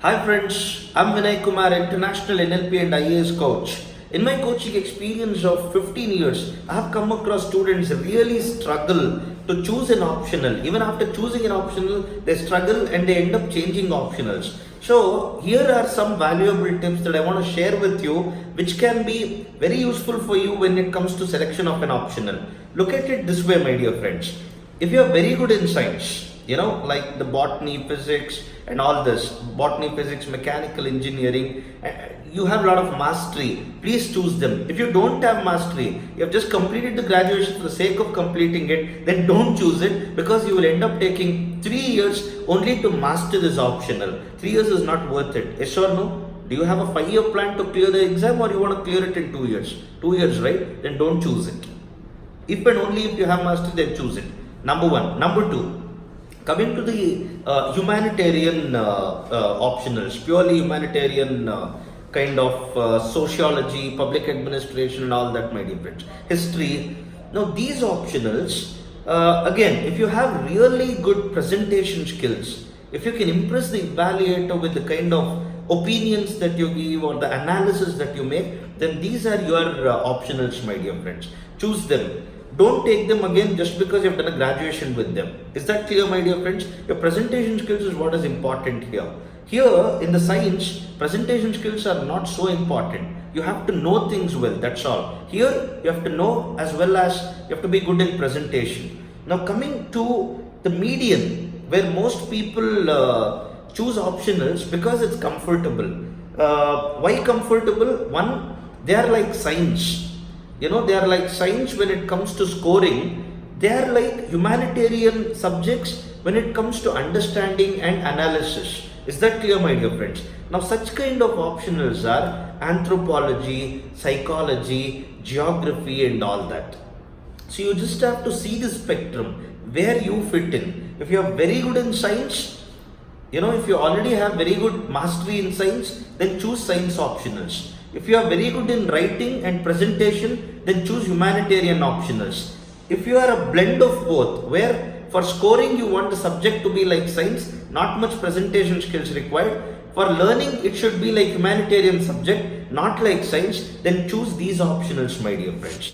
Hi friends, I'm Vinay Kumar, International NLP and IAS coach. In my coaching experience of 15 years, I have come across students really struggle to choose an optional. Even after choosing an optional, they struggle and they end up changing optionals. So, here are some valuable tips that I want to share with you, which can be very useful for you when it comes to selection of an optional. Look at it this way, my dear friends. If you are very good in science, like the botany, physics, and all this botany, physics, mechanical engineering, you have a lot of mastery. Please choose them. If you don't have mastery, you have just completed the graduation for the sake of completing it, then don't choose it because you will end up taking 3 years only to master this optional. 3 years is not worth it. Yes or no? Do you have a 5-year plan to clear the exam or you want to clear it in 2 years? 2 years, right? Then don't choose it. If and only if you have mastery, then choose it. Number one. Number two. Coming to the humanitarian optionals, purely humanitarian kind of sociology, public administration, and all that, my dear friends. History. Now, these optionals, again, if you have really good presentation skills, if you can impress the evaluator with the kind of opinions that you give or the analysis that you make, then these are your optionals, my dear friends. Choose them. Don't take them again just because you've done a graduation with them. Is that clear, my dear friends? Your presentation skills is what is important here. Here in the science, presentation skills are not so important. You have to know things well, that's all. Here, you have to know as well as you have to be good in presentation. Now, coming to the median, where most people choose optionals because it's comfortable. Why comfortable? One, they are like science. They are like science when it comes to scoring. They are like humanitarian subjects when it comes to understanding and analysis. Is that clear, my dear friends? Now, such kind of optionals are anthropology, psychology, geography, and all that. So, you just have to see the spectrum where you fit in. If you are very good in science, if you already have very good mastery in science, then choose science optionals. If you are very good in writing and presentation, then choose humanitarian optionals. If you are a blend of both, where for scoring you want the subject to be like science, not much presentation skills required. For learning, it should be like humanitarian subject, not like science, then choose these optionals, my dear friends.